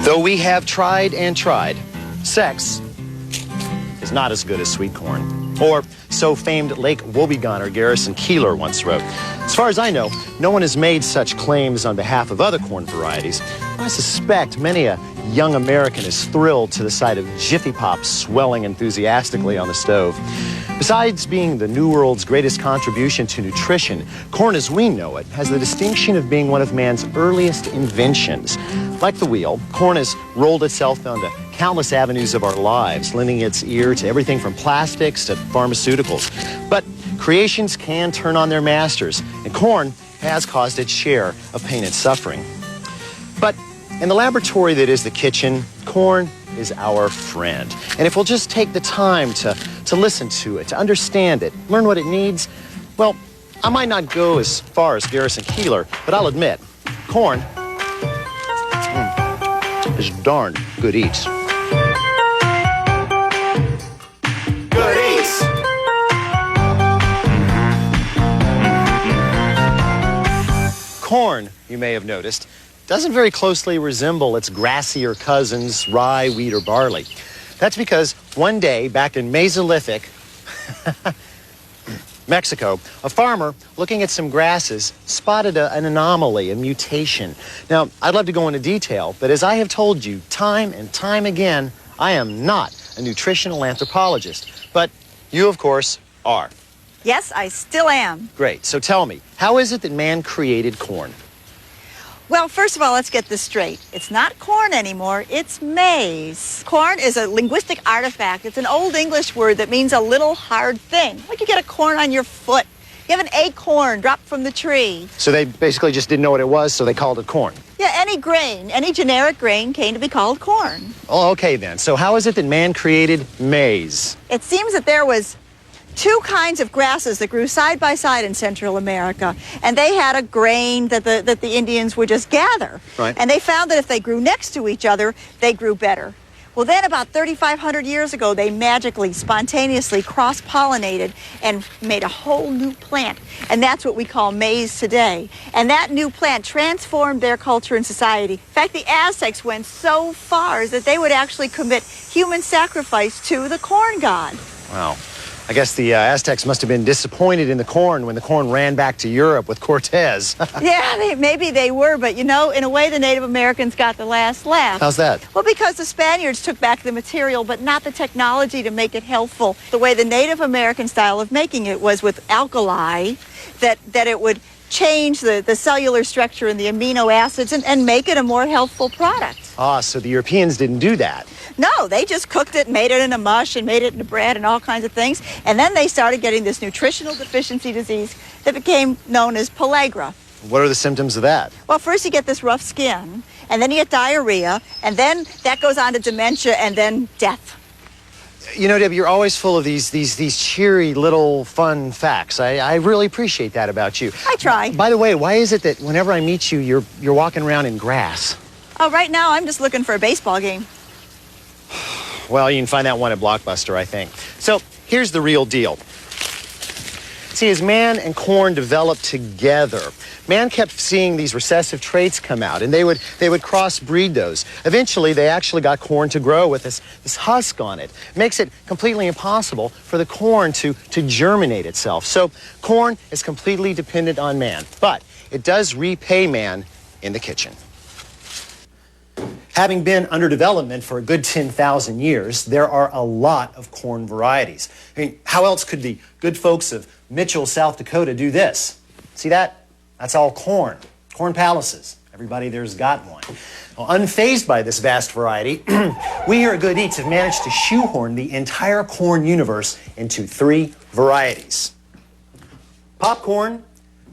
Though we have tried and tried, sex is not as good as sweet corn. Or so famed Lake Wobegoner Garrison Keillor once wrote. As far as I know, no one has made such claims on behalf of other corn varieties. I suspect many a young American is thrilled to the sight of Jiffy Pop swelling enthusiastically on the stove. Besides being the New World's greatest contribution to nutrition, corn as we know it has the distinction of being one of man's earliest inventions. Like the wheel, corn has rolled itself onto countless avenues of our lives, lending its ear to everything from plastics to pharmaceuticals. But creations can turn on their masters, and corn has caused its share of pain and suffering. But in the laboratory that is the kitchen, corn is our friend. And if we'll just take the time to listen to it, to understand it, learn what it needs, well, I might not go as far as Garrison Keillor, but I'll admit, corn is darn good eats. Good eats! Corn, you may have noticed, doesn't very closely resemble its grassier cousins, rye, wheat, or barley. That's because one day back in Mesolithic Mexico, a farmer looking at some grasses spotted an anomaly, a mutation. Now, I'd love to go into detail, but as I have told you time and time again, I am not a nutritional anthropologist. But you, of course, are. Yes, I still am. Great. So tell me, how is it that man created corn? Well, first of all, let's get this straight. It's not corn anymore, it's maize. Corn is a linguistic artifact. It's an Old English word that means a little hard thing. Like you get a corn on your foot. You have an acorn dropped from the tree. So they basically just didn't know what it was, so they called it corn. Yeah, any grain, any generic grain came to be called corn. Oh, okay then. So how is it that man created maize? It seems that there was two kinds of grasses that grew side by side in Central America, and they had a grain that the Indians would just gather. Right. And they found that if they grew next to each other, they grew better. Well, then about 3,500 years ago, they magically, spontaneously cross-pollinated and made a whole new plant. And that's what we call maize today. And that new plant transformed their culture and society. In fact, the Aztecs went so far that they would actually commit human sacrifice to the corn god. Wow. I guess the Aztecs must have been disappointed in the corn when the corn ran back to Europe with Cortez. Yeah, maybe they were, but you know, in a way, the Native Americans got the last laugh. How's that? Well, because the Spaniards took back the material, but not the technology to make it healthful. The way the Native American style of making it was with alkali, that it would change the cellular structure and the amino acids and make it a more healthful product. Ah, so the Europeans didn't do that. No, they just cooked it, made it in a mush, and made it into bread and all kinds of things. And then they started getting this nutritional deficiency disease that became known as pellagra. What are the symptoms of that? Well, first you get this rough skin, and then you get diarrhea, and then that goes on to dementia, and then death. You know, Deb, you're always full of these cheery little fun facts. I really appreciate that about you. I try. By the way, why is it that whenever I meet you, you're walking around in grass? Oh, right now I'm just looking for a baseball game. Well, you can find that one at Blockbuster, I think. So here's the real deal. See, as man and corn developed together, man kept seeing these recessive traits come out, and they would crossbreed those. Eventually, they actually got corn to grow with this husk on it. It makes it completely impossible for the corn to germinate itself. So corn is completely dependent on man, but it does repay man in the kitchen. Having been under development for a good 10,000 years, there are a lot of corn varieties. I mean, how else could the good folks of Mitchell, South Dakota do this? See that? That's all corn. Corn palaces. Everybody there's got one. Well, unfazed by this vast variety, we here at Good Eats have managed to shoehorn the entire corn universe into 3 varieties: popcorn,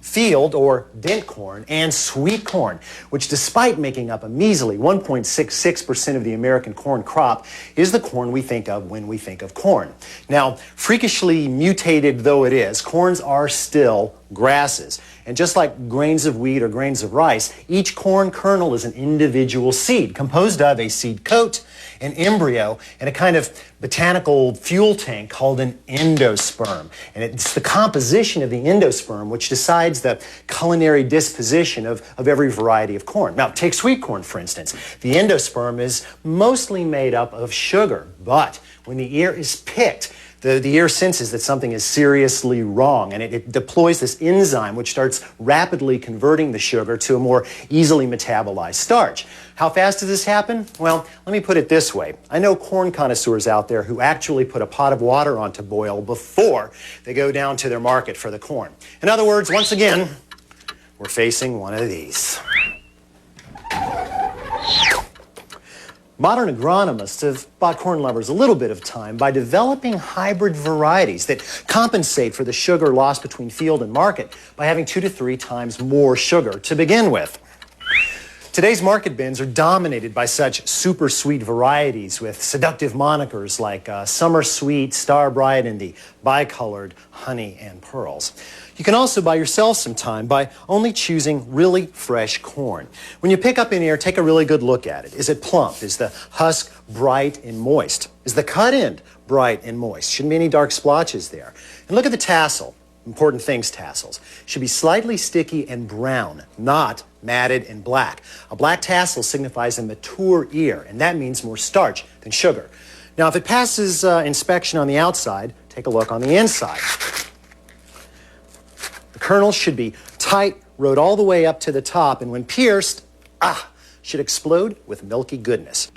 field or dent corn, and sweet corn, which despite making up a measly 1.66% of the American corn crop, is the corn we think of when we think of corn. Now, freakishly mutated though it is, corns are still grasses. And just like grains of wheat or grains of rice, each corn kernel is an individual seed composed of a seed coat, an embryo, and a kind of botanical fuel tank called an endosperm. And it's the composition of the endosperm which decides the culinary disposition of every variety of corn. Now, take sweet corn, for instance. The endosperm is mostly made up of sugar, but when the ear is picked, the ear senses that something is seriously wrong, and it deploys this enzyme which starts rapidly converting the sugar to a more easily metabolized starch. How fast does this happen? Well, let me put it this way. I know corn connoisseurs out there who actually put a pot of water on to boil before they go down to their market for the corn. In other words, once again, we're facing one of these. Modern agronomists have bought corn lovers a little bit of time by developing hybrid varieties that compensate for the sugar lost between field and market by having 2 to 3 times more sugar to begin with. Today's market bins are dominated by such super sweet varieties with seductive monikers like Summer Sweet, Star Bright, and the bicolored Honey and Pearls. You can also buy yourself some time by only choosing really fresh corn. When you pick up an ear, take a really good look at it. Is it plump? Is the husk bright and moist? Is the cut end bright and moist? Shouldn't be any dark splotches there. And look at the tassel. Important things, tassels. Should be slightly sticky and brown, not matted and black. A black tassel signifies a mature ear, and that means more starch than sugar. Now, if it passes inspection on the outside, take a look on the inside. The kernels should be tight, rode all the way up to the top, and when pierced, should explode with milky goodness.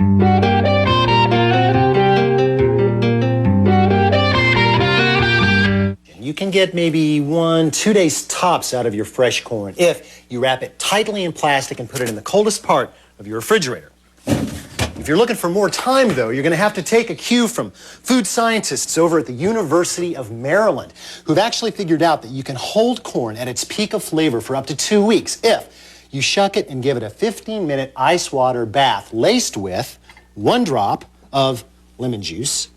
You can get maybe 1-2 days tops out of your fresh corn if you wrap it tightly in plastic and put it in the coldest part of your refrigerator. If you're looking for more time, though, you're going to have to take a cue from food scientists over at the University of Maryland, who've actually figured out that you can hold corn at its peak of flavor for up to 2 weeks if you shuck it and give it a 15-minute ice water bath laced with 1 drop of lemon juice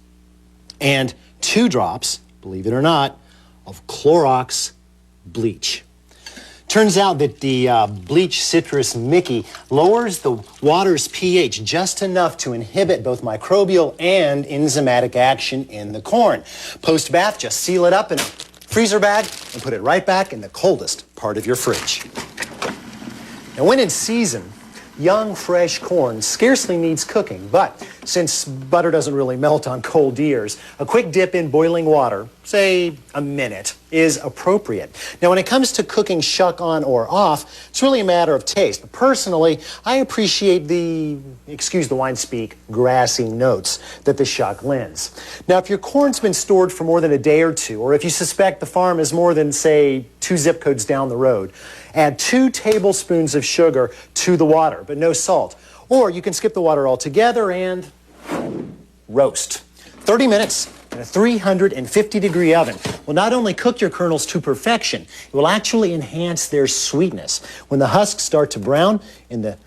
and 2 drops, believe it or not, of Clorox bleach. Turns out that the bleach citrus Mickey lowers the water's pH just enough to inhibit both microbial and enzymatic action in the corn. Post-bath, just seal it up in a freezer bag and put it right back in the coldest part of your fridge. Now, when in season, young, fresh corn scarcely needs cooking, but since butter doesn't really melt on cold ears, a quick dip in boiling water, say a minute, is appropriate. Now, when it comes to cooking shuck on or off, it's really a matter of taste. But personally, I appreciate the, excuse the wine speak, grassy notes that the shuck lends. Now, if your corn's been stored for more than a day or two, or if you suspect the farm is more than, say, 2 zip codes down the road, add 2 tablespoons of sugar to the water, but no salt. Or you can skip the water altogether and roast. 30 minutes in a 350-degree oven will not only cook your kernels to perfection, it will actually enhance their sweetness. When the husks start to brown and the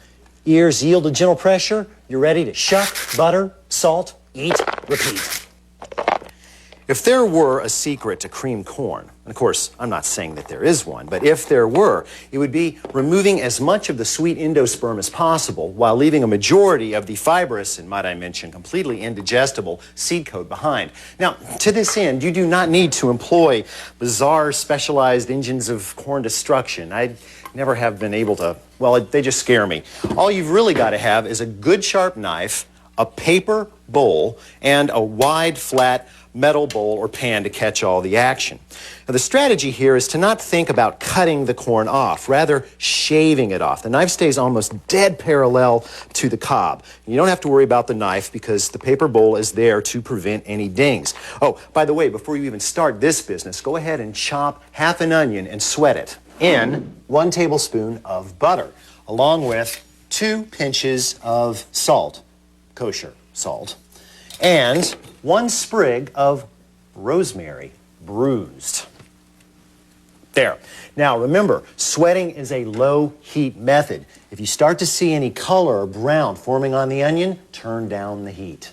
ears yield a gentle pressure, you're ready to shuck, butter, salt, eat, repeat. If there were a secret to cream corn, and of course, I'm not saying that there is one, but if there were, it would be removing as much of the sweet endosperm as possible while leaving a majority of the fibrous, and might I mention, completely indigestible seed coat behind. Now, to this end, you do not need to employ bizarre specialized engines of corn destruction. I never have been able to, well, they just scare me. All you've really got to have is a good sharp knife, a paper bowl, and a wide, flat metal bowl or pan to catch all the action. Now, the strategy here is to not think about cutting the corn off, rather shaving it off. The knife stays almost dead parallel to the cob. You don't have to worry about the knife because the paper bowl is there to prevent any dings. Oh, by the way, before you even start this business, go ahead and chop half an onion and sweat it in 1 tablespoon of butter, along with 2 pinches of salt, kosher salt, and 1 sprig of rosemary, bruised. There. Now remember, sweating is a low heat method. If you start to see any color or brown forming on the onion, turn down the heat.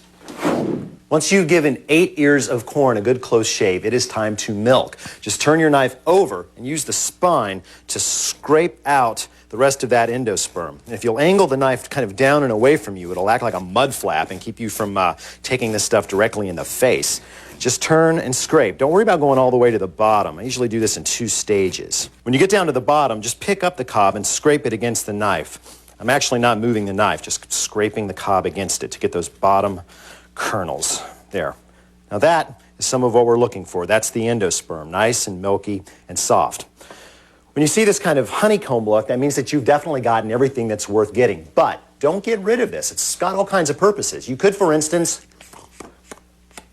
Once you've given 8 ears of corn a good close shave, it is time to milk. Just turn your knife over and use the spine to scrape out the rest of that endosperm. And if you'll angle the knife kind of down and away from you, it'll act like a mud flap and keep you from taking this stuff directly in the face. Just turn and scrape. Don't worry about going all the way to the bottom. I usually do this in 2 stages. When you get down to the bottom, just pick up the cob and scrape it against the knife. I'm actually not moving the knife, just scraping the cob against it to get those bottom kernels. There. Now that is some of what we're looking for. That's the endosperm, nice and milky and soft. When you see this kind of honeycomb look, that means that you've definitely gotten everything that's worth getting. But don't get rid of this. It's got all kinds of purposes. You could, for instance,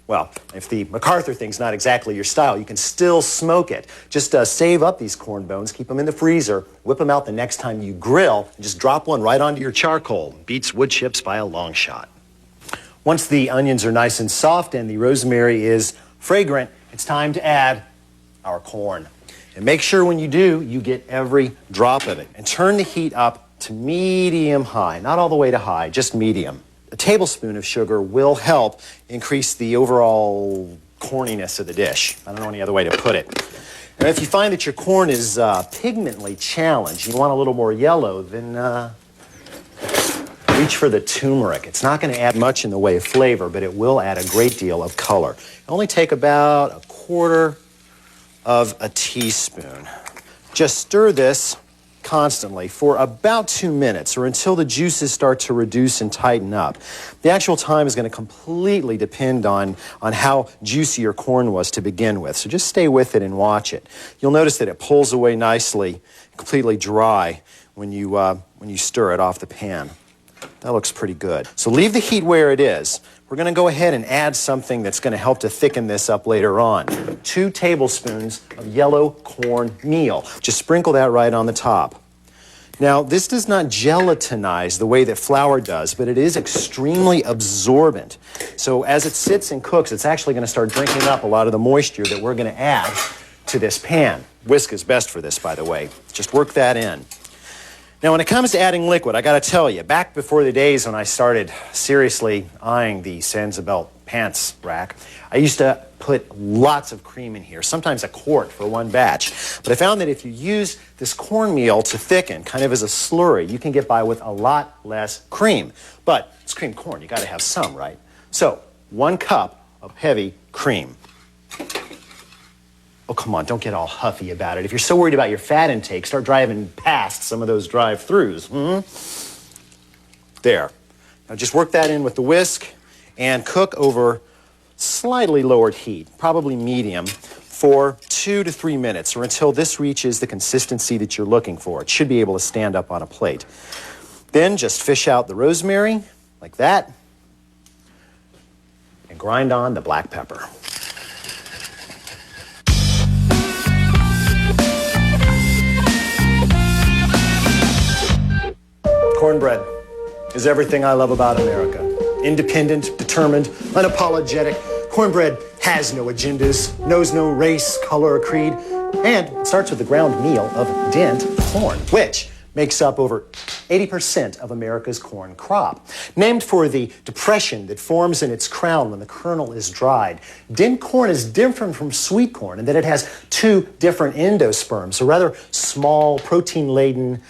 well, if the MacArthur thing's not exactly your style, you can still smoke it. Just save up these corn bones, keep them in the freezer, whip them out the next time you grill, and just drop one right onto your charcoal. Beats wood chips by a long shot. Once the onions are nice and soft and the rosemary is fragrant, it's time to add our corn. And make sure when you do, you get every drop of it. And turn the heat up to medium high, not all the way to high, just medium. A tablespoon of sugar will help increase the overall corniness of the dish. I don't know any other way to put it. And if you find that your corn is pigmentally challenged, you want a little more yellow, then reach for the turmeric. It's not going to add much in the way of flavor, but it will add a great deal of color. It'll only take about 1/4 of a teaspoon. Just stir this constantly for about 2 minutes or until the juices start to reduce and tighten up. The actual time is going to completely depend on how juicy your corn was to begin with, so just stay with it and watch it. You'll notice that it pulls away nicely, completely dry when you stir it off the pan. That looks pretty good. So leave the heat where it is. We're going to go ahead and add something that's going to help to thicken this up later on. 2 tablespoons of yellow corn meal. Just sprinkle that right on the top. Now, this does not gelatinize the way that flour does, but it is extremely absorbent. So as it sits and cooks, it's actually going to start drinking up a lot of the moisture that we're going to add to this pan. Whisk is best for this, by the way. Just work that in. Now, when it comes to adding liquid, I got to tell you, back before the days when I started seriously eyeing the Sansa pants rack, I used to put lots of cream in here, sometimes a quart for one batch. But I found that if you use this cornmeal to thicken, kind of as a slurry, you can get by with a lot less cream. But it's cream corn, you got to have some, right? So, 1 cup of heavy cream. Oh, come on, don't get all huffy about it. If you're so worried about your fat intake, start driving past some of those drive-thrus. There. Now just work that in with the whisk and cook over slightly lowered heat, probably medium, for 2 to 3 minutes or until this reaches the consistency that you're looking for. It should be able to stand up on a plate. Then just fish out the rosemary, like that, and grind on the black pepper. Cornbread is everything I love about America. Independent, determined, unapologetic. Cornbread has no agendas, knows no race, color, or creed, and it starts with the ground meal of dent corn, which makes up over 80% of America's corn crop. Named for the depression that forms in its crown when the kernel is dried, dent corn is different from sweet corn in that it has 2 different endosperms, a rather small, protein-laden,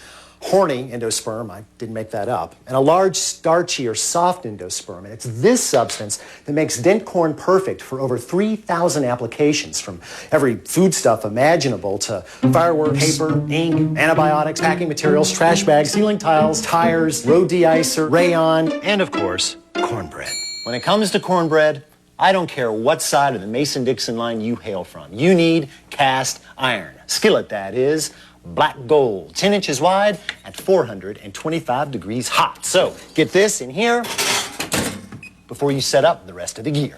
horny endosperm, I didn't make that up, and a large starchy or soft endosperm. And it's this substance that makes dent corn perfect for over 3,000 applications, from every foodstuff imaginable to fireworks, paper, ink, antibiotics, packing materials, trash bags, ceiling tiles, tires, road de-icer, rayon, and of course, cornbread. When it comes to cornbread, I don't care what side of the Mason-Dixon line you hail from. You need cast iron. Skillet, that is. Black gold, 10 inches wide at 425 degrees hot. So get this in here before you set up the rest of the gear.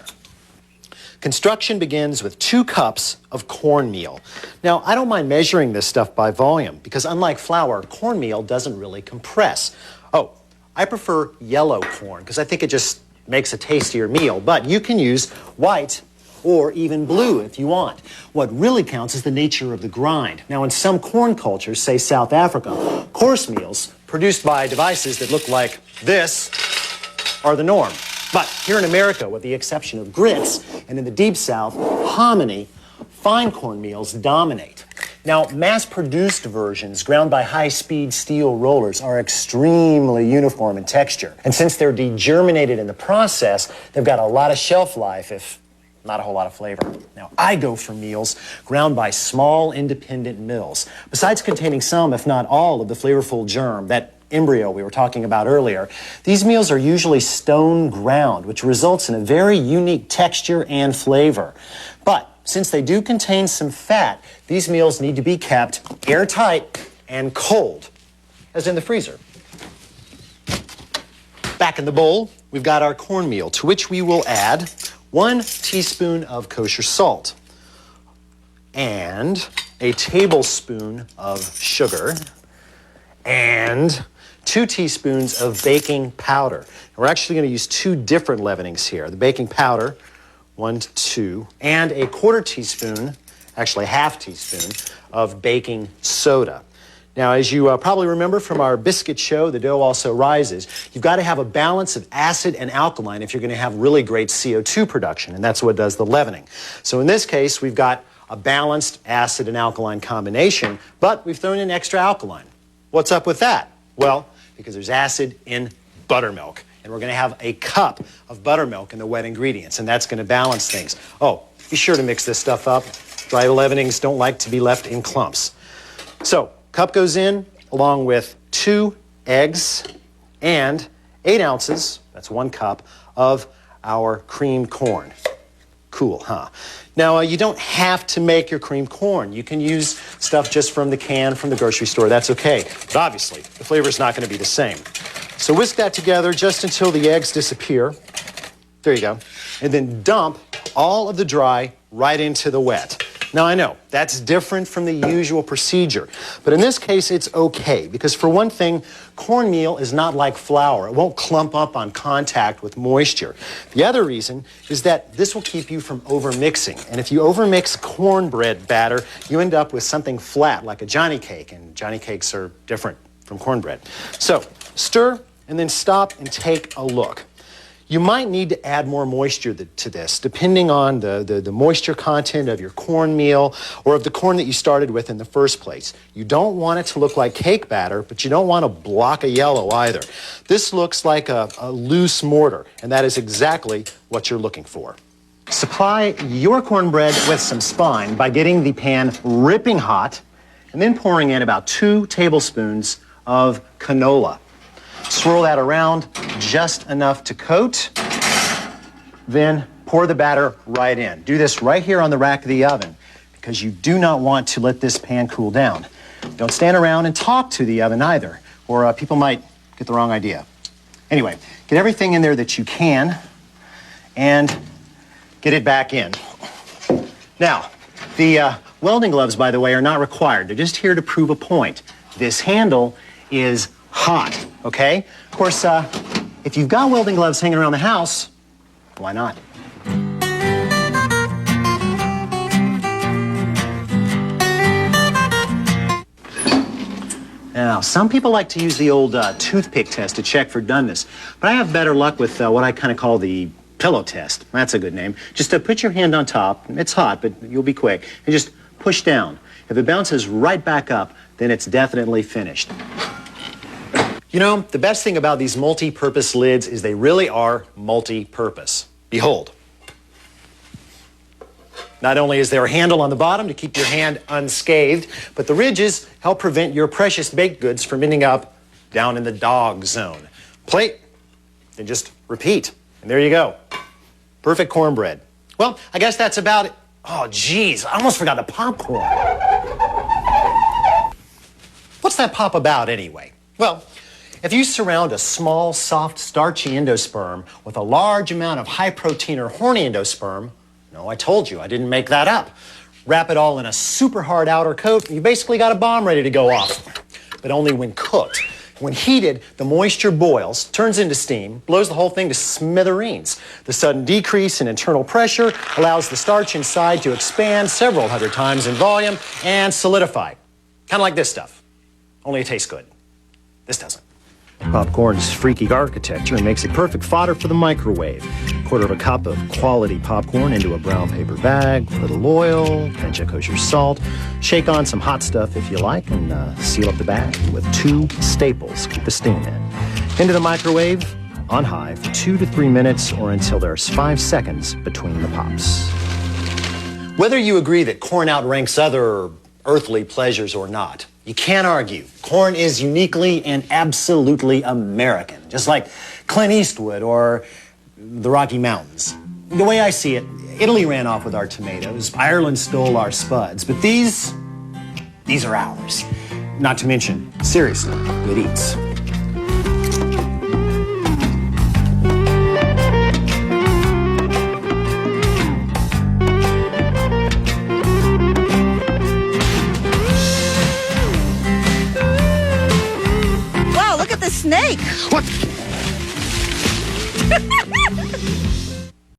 Construction begins with 2 cups of cornmeal. Now, I don't mind measuring this stuff by volume because unlike flour, cornmeal doesn't really compress. Oh, I prefer yellow corn because I think it just makes a tastier meal, but you can use white or even blue if you want. What really counts is the nature of the grind. Now, in some corn cultures, say South Africa, coarse meals produced by devices that look like this are the norm. But here in America, with the exception of grits, and in the Deep South, hominy, fine corn meals dominate. Now, mass-produced versions ground by high-speed steel rollers are extremely uniform in texture. And since they're degerminated in the process, they've got a lot of shelf life, if not a whole lot of flavor. Now, I go for meals ground by small, independent mills. Besides containing some, if not all, of the flavorful germ, that embryo we were talking about earlier, these meals are usually stone ground, which results in a very unique texture and flavor. But since they do contain some fat, these meals need to be kept airtight and cold, as in the freezer. Back in the bowl, we've got our cornmeal, to which we will add 1 teaspoon of kosher salt and a tablespoon of sugar and 2 teaspoons of baking powder. And we're actually going to use 2 different leavenings here. The baking powder, 1 to 2, and a 1/4 teaspoon, actually 1/2 teaspoon, of baking soda. Now, as you probably remember from our biscuit show, The Dough Also Rises, you've got to have a balance of acid and alkaline if you're going to have really great CO2 production, and that's what does the leavening. So in this case, we've got a balanced acid and alkaline combination, but we've thrown in extra alkaline. What's up with that? Well, because there's acid in buttermilk. And we're going to have a cup of buttermilk in the wet ingredients, and that's going to balance things. Oh, be sure to mix this stuff up. Dry leavenings don't like to be left in clumps. So, cup goes in along with 2 eggs and 8 ounces, that's 1 cup, of our creamed corn. Cool, huh? Now, you don't have to make your creamed corn. You can use stuff just from the can from the grocery store. That's okay. But obviously, the flavor's not going to be the same. So whisk that together just until the eggs disappear. There you go. And then dump all of the dry right into the wet. Now, I know that's different from the usual procedure, but in this case, it's okay because for one thing, cornmeal is not like flour. It won't clump up on contact with moisture. The other reason is that this will keep you from overmixing. And if you overmix cornbread batter, you end up with something flat like a Johnny cake, and Johnny cakes are different from cornbread. So stir and then stop and take a look. You might need to add more moisture to this, depending on the moisture content of your cornmeal or of the corn that you started with in the first place. You don't want it to look like cake batter, but you don't want a block of yellow either. This looks like a loose mortar, and that is exactly what you're looking for. Supply your cornbread with some spine by getting the pan ripping hot and then pouring in about 2 tablespoons of canola. Swirl that around just enough to coat, then pour the batter right in. Do this right here on the rack of the oven because you do not want to let this pan cool down. Don't stand around and talk to the oven either, or people might get the wrong idea. Anyway, get everything in there that you can and get it back in. Now, the welding gloves, by the way, are not required. They're just here to prove a point. This handle is hot, okay? Of course, if you've got welding gloves hanging around the house, why not? Now, some people like to use the old toothpick test to check for doneness, but I have better luck with what I kind of call the pillow test. That's a good name. Just put your hand on top. It's hot, but you'll be quick. And just push down. If it bounces right back up, then it's definitely finished. You know, the best thing about these multi-purpose lids is they really are multi-purpose. Behold. Not only is there a handle on the bottom to keep your hand unscathed, but the ridges help prevent your precious baked goods from ending up down in the dog zone. Plate, then just repeat. And there you go. Perfect cornbread. Well, I guess that's about it. Oh, geez, I almost forgot the popcorn. What's that pop about anyway? Well, if you surround a small, soft, starchy endosperm with a large amount of high-protein or horny endosperm, no, I told you, I didn't make that up. Wrap it all in a super hard outer coat, and you basically got a bomb ready to go off. But only when cooked. When heated, the moisture boils, turns into steam, blows the whole thing to smithereens. The sudden decrease in internal pressure allows the starch inside to expand several hundred times in volume and solidify. Kind of like this stuff, only it tastes good. This doesn't. Popcorn's freaky architecture makes it perfect fodder for the microwave. Quarter of a cup of quality popcorn into a brown paper bag, a little oil, pinch of kosher salt, shake on some hot stuff if you like, and seal up the bag with 2 staples. Keep the steam in. Into the microwave on high for 2 to 3 minutes or until there's 5 seconds between the pops. Whether you agree that corn outranks other earthly pleasures or not, you can't argue. Corn is uniquely and absolutely American, just like Clint Eastwood or the Rocky Mountains. The way I see it, Italy ran off with our tomatoes, Ireland stole our spuds, but these are ours. Not to mention, seriously, it eats. Wow, look at the snake. What?